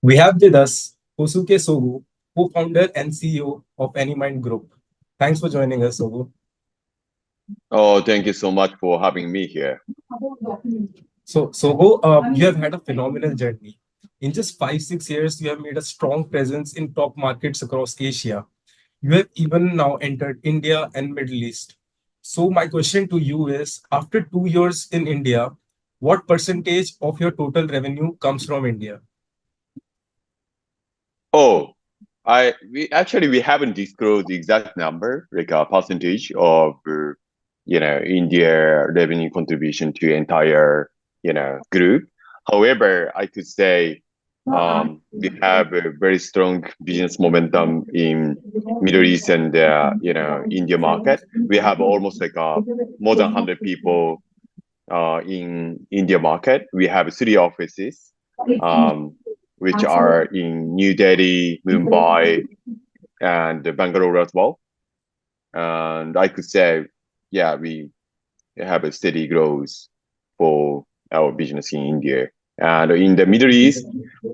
We have with us Kosuke Sogo, co-founder and CEO of AnyMind Group. Thanks for joining us, Sogo. Oh, thank you so much for having me here. So, Sogo, you have had a phenomenal journey. In just 5-6 years, you have made a strong presence in top markets across Asia. You have even now entered India and Middle East. So, my question to you is, after 2 years in India, what percentage of your total revenue comes from India? Oh, we haven't disclosed the exact number, like a percentage of India revenue contribution to entire group. However, I could say we have a very strong business momentum in Middle East and India market. We have almost like more than 100 people in India market. We have 3 offices. Which are in New Delhi, Mumbai, and Bangalore as well. And I could say, yeah, we have a steady growth for our business in India. And in the Middle East,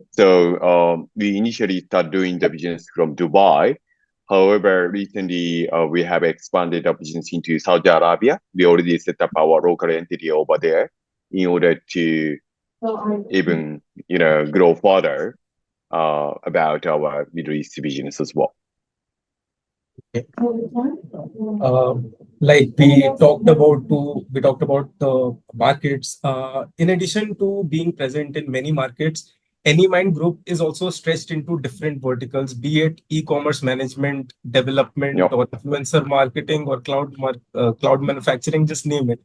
so we initially started doing the business from Dubai. However, recently we have expanded our business into Saudi Arabia. We already set up our local entity over there in order to even grow further about our Middle East business as well. Okay. Like we talked about the markets. In addition to being present in many markets, AnyMind Group is also stretched into different verticals, be it e-commerce management, development, Yep. or influencer marketing, or cloud manufacturing, just name it.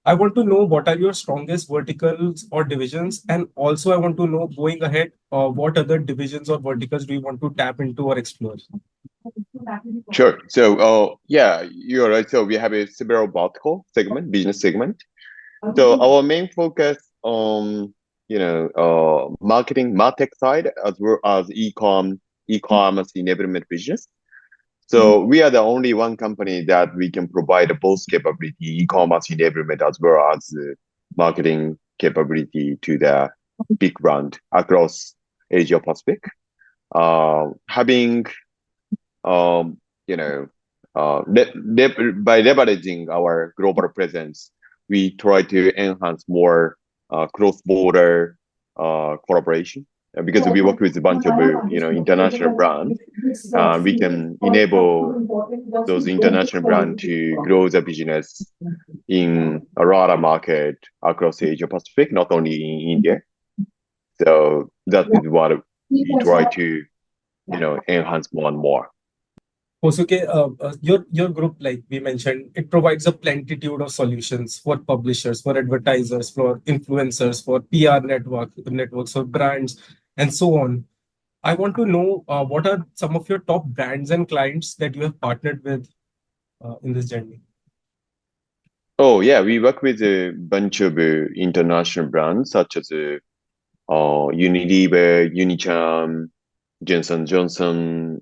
I want to know what are your strongest verticals or divisions, and also I want to know going ahead, what other divisions or verticals do you want to tap into or explore? Sure. So, yeah, you're right. So we have a several vertical segment, business segment. So our main focus on, marketing, martech side, as well as e-commerce enablement business. So we are the only one company that we can provide both capability, e-commerce enablement, as well as marketing capability to the big brand across Asia Pacific. Having by leveraging our global presence, we try to enhance more cross-border collaboration. Because we work with a bunch of international brands, we can enable those international brands to grow the business in a lot of market across Asia Pacific, not only in India. So that is what we try to enhance more and more. Kosuke, your group, like we mentioned, it provides a plenitude of solutions for publishers, for advertisers, for influencers, for PR networks for brands, and so on. I want to know what are some of your top brands and clients that you have partnered with in this journey? Oh, yeah, we work with a bunch of international brands such as Unilever, Unicharm, Johnson Johnson,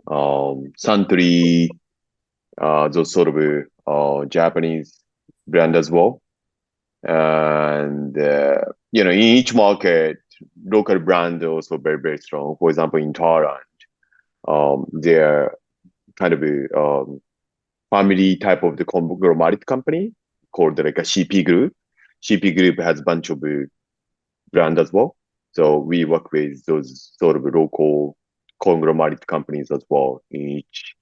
Suntory, those sort of Japanese brand as well. And in each market, local brand also very, very strong. For example, in Thailand, they're kind of a family type of the conglomerate company called like a CP Group. CP Group has a bunch of brand as well. So we work with those sort of local conglomerate companies as well in each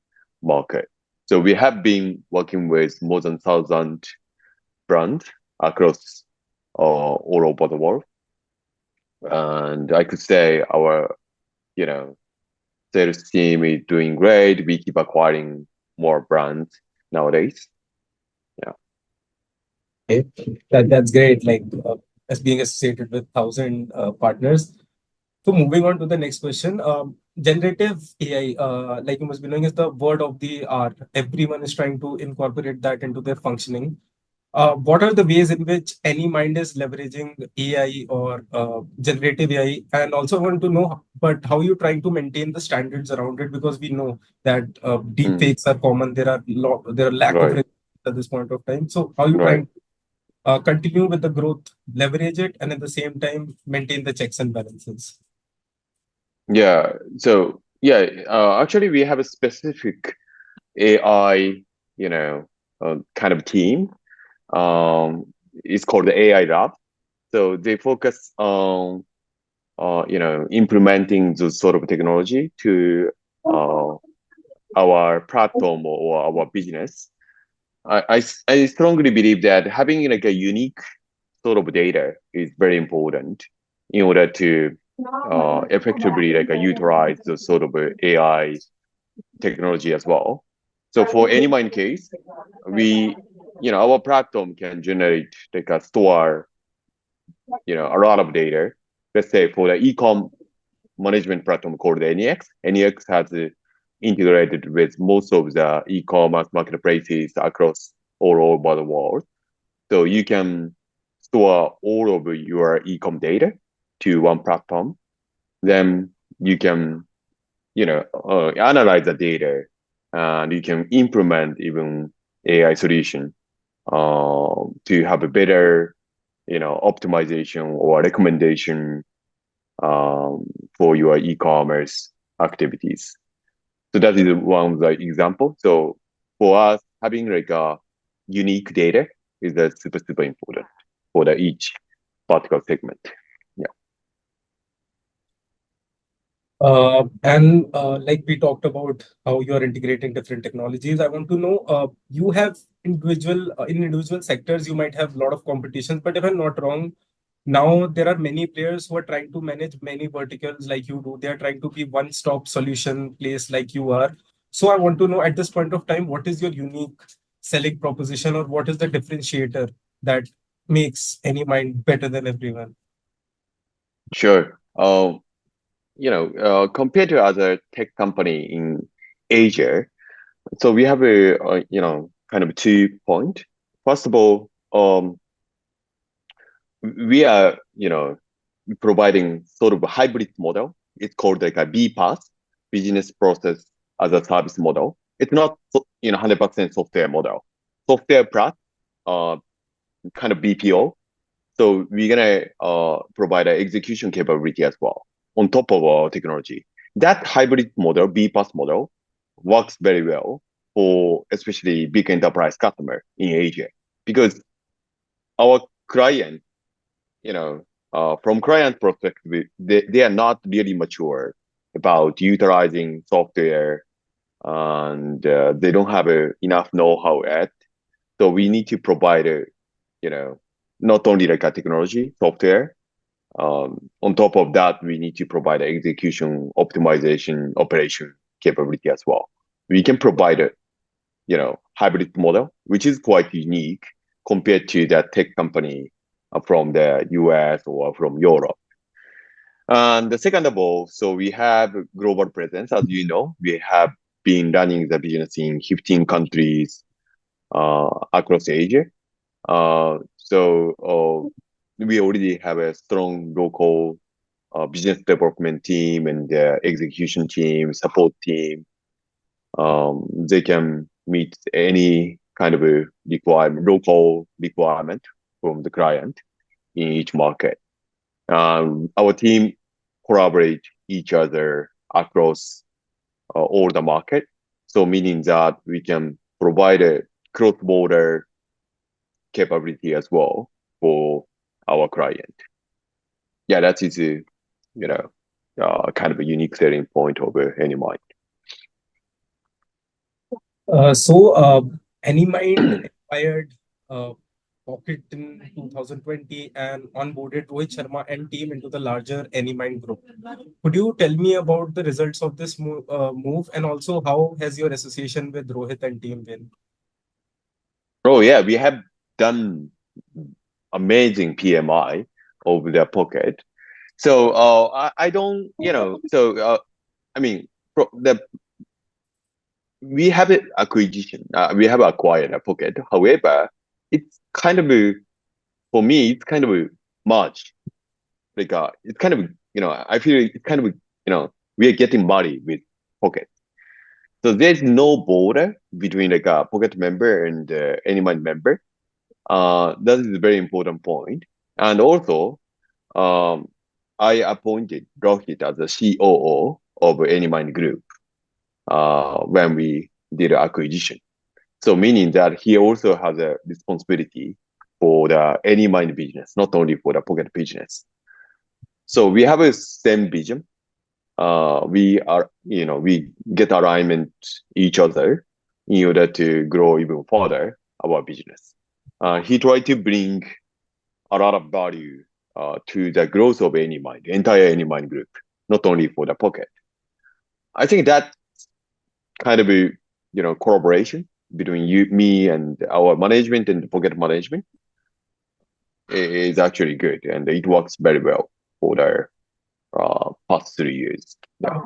market. So we have been working with more than 1,000 brands across all over the world. And I could say our, sales team is doing great. We keep acquiring more brands nowadays. Yeah. Okay. That's great. Like as being associated with 1,000 partners. So moving on to the next question, generative AI, like you must be knowing, is the word of the art. Everyone is trying to incorporate that into their functioning. What are the ways in which AnyMind is leveraging AI or generative AI? And also I want to know, but how are you trying to maintain the standards around it? Because we know that deep fakes are common. There are lack of Right. regulation at this point of time. So how are you Right. trying? continue with the growth, leverage it, and at the same time maintain the checks and balances? Yeah. So yeah, actually, we have a specific AI, kind of team. It's called the AI Lab. So they focus on, implementing those sort of technology to uh, our platform or our business. I strongly believe that having like a unique sort of data is very important in order to effectively like utilize the sort of AI technology as well. So for AnyMind case, we, our platform can generate like a store, a lot of data. Let's say for the e-com management platform called NEX. NEX has integrated with most of the e-commerce marketplaces across all over the world. So you can store all of your e-com data to one platform. Then you can, analyze the data, and you can implement even AI solution to have a better, optimization or recommendation um, for your e-commerce activities. So that is one of the example. So for us, having like a unique data is super, super important for the each particular segment. Yeah. And like we talked about how you are integrating different technologies, I want to know, you have in individual sectors, you might have a lot of competitions, but if I'm not wrong, now there are many players who are trying to manage many verticals like you do. They are trying to be one-stop solution place like you are. So I want to know at this point of time, what is your unique selling proposition, or what is the differentiator that makes any mind better than everyone? Sure. Compared to other tech company in Asia, so we have kind of 2 point. First of all, we are, providing sort of a hybrid model. It's called like a BPaaS, business process as a service model. It's not, 100% software model. Software plus, uh, kind of BPO. So we're gonna provide an execution capability as well on top of our technology. That hybrid model, BPaaS model, works very well for especially big enterprise customer in Asia, because our client, from client perspective, they are not really mature about utilizing software, and they don't have enough know-how yet. So we need to provide you know, not only like a technology software. On top of that, we need to provide execution, optimization, operation capability as well. We can provide a, hybrid model, which is quite unique compared to the tech company from the US or from Europe. And the second of all, so we have global presence. As you know, we have been running the business in 15 countries across Asia. So we already have a strong local business development team and execution team, support team. They can meet any kind of a local requirement from the client in each market. Our team collaborate each other across all the market. So meaning that we can provide a cross-border capability as well for our client. Yeah, that is a, kind of a unique selling point of AnyMind. So, AnyMind acquired uh, Pocket in 2020 and onboarded Rohit Sharma and team into the larger AnyMind group. Could you tell me about the results of this move, and also how has your association with Rohit and team been? Oh yeah, we have done amazing PMI over the pocket. So I don't, I mean, the we have an acquisition. We have acquired a pocket. However, it's kind of for me, it's kind of much. Like it's kind of, I feel it's kind of, we are getting money with pocket. So there's no border between like a pocket member and any mind member. That is a very important point. And also, um, I appointed Rohit as the COO of AnyMind Group when we did the acquisition. So meaning that he also has a responsibility for the AnyMind business, not only for the Pocket business. So we have a same vision. We get alignment each other in order to grow even further our business. He tried to bring a lot of value to the growth of AnyMind, entire AnyMind group, not only for the Pocket. I think that kind of a collaboration between me, and our management and the Pocket management is actually good, and it works very well for the past 3 years. Yeah.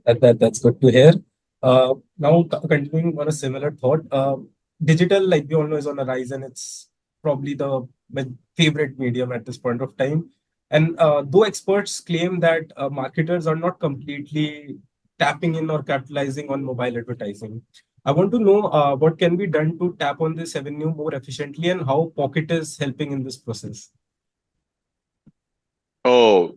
That's good to hear. Now, continuing on a similar thought, digital, like we all know, is on a rise, and it's probably my favorite medium at this point of time. And though experts claim that marketers are not completely tapping in or capitalizing on mobile advertising, I want to know what can be done to tap on this avenue more efficiently, and how Pocket is helping in this process. Oh,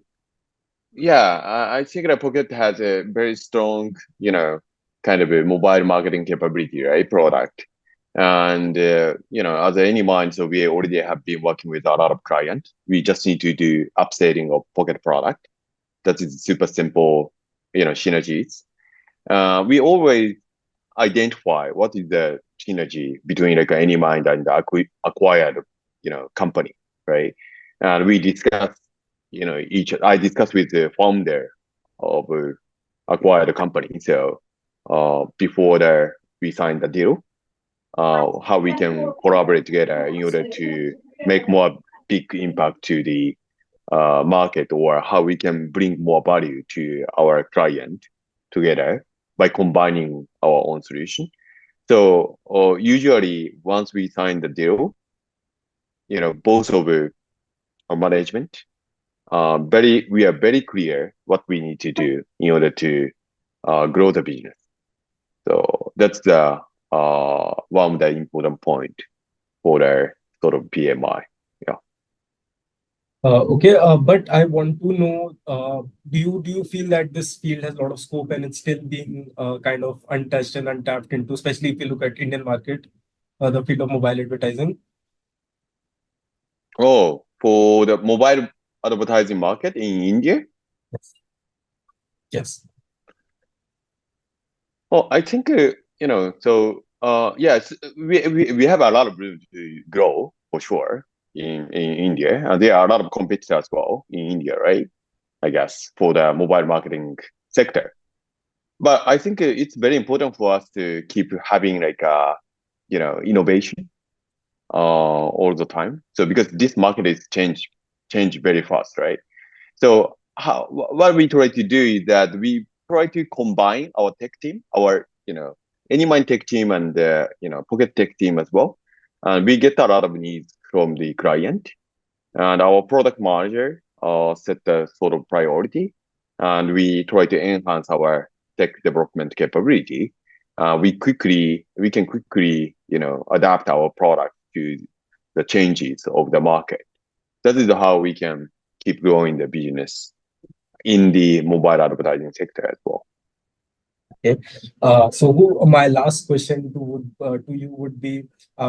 yeah. I think that Pocket has a very strong, kind of a mobile marketing capability, right? Product. And, as any mind, so we already have been working with a lot of clients. We just need to do upselling of Pocket product. That is super simple, synergies. We always identify what is the synergy between like any mind and the acquired, company, right? And we discuss, I discuss with the founder of acquired company. So before we sign the deal, how we can collaborate together in order to make more big impact to the market, or how we can bring more value to our client together by combining our own solution. So usually once we sign the deal, both of our management, we are very clear what we need to do in order to grow the business. So that's the one of the important point for the sort of PMI. Yeah. Okay, but I want to know, do you feel that this field has a lot of scope and it's still being kind of untouched and untapped into, especially if you look at Indian market, the field of mobile advertising? Oh, for the mobile advertising market in India. Yes. Yes. Oh, I think so. Yes, we have a lot of room to grow for sure in India, and there are a lot of competitors as well in India, right? I guess for the mobile marketing sector. But I think it's very important for us to keep having like innovation all the time. So because this market is change very fast, right? So what we try to do is that we try to combine our tech team, our AnyMind tech team, and Pocket tech team as well. And we get a lot of needs from the client, and our product manager set the sort of priority, and we try to enhance our tech development capability. We can quickly adapt our product to the changes of the market. That is how we can keep growing the business in the mobile advertising sector as well. Okay. My last question to you would be,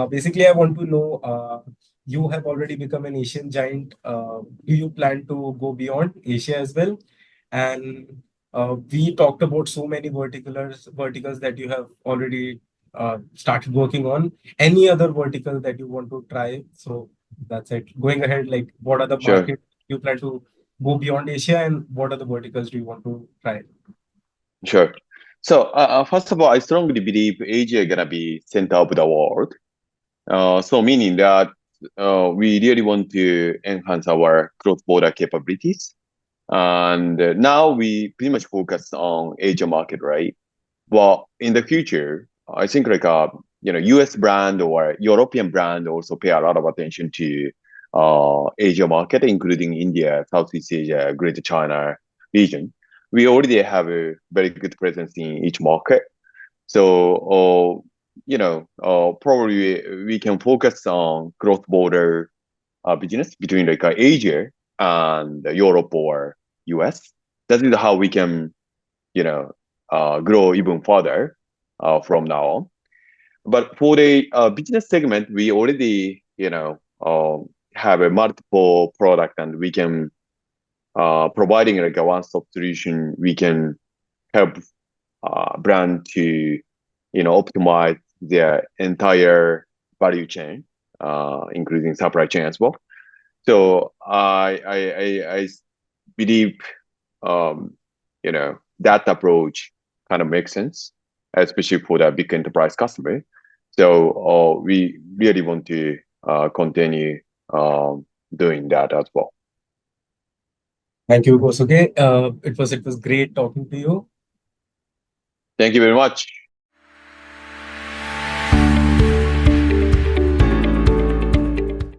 basically, I want to know, you have already become an Asian giant. Do you plan to go beyond Asia as well? And we talked about so many verticals that you have already started working on. Any other vertical that you want to try? So that's it. Going ahead, like what are the Sure, markets you plan to go beyond Asia, and what are the verticals do you want to try? sure. So first of all, I strongly believe Asia is gonna be center of the world. So meaning that we really want to enhance our cross-border capabilities. And now we pretty much focus on Asia market, right? Well, in the future, I think like US brand or European brand also pay a lot of attention to Asia market, including India, Southeast Asia, Greater China region. We already have a very good presence in each market. So probably we can focus on cross-border business between like Asia and Europe or US. That is how we can, you know, grow even further from now on. But for the business segment, we already, have a multiple product, and we can providing like a one-stop solution. We can help brand to, optimize their entire value chain, including supply chain as well. So I believe, that approach kind of makes sense, especially for the big enterprise customer. So we really want to continue doing that as well. Thank you, Kosuke. It was great talking to you. Thank you very much.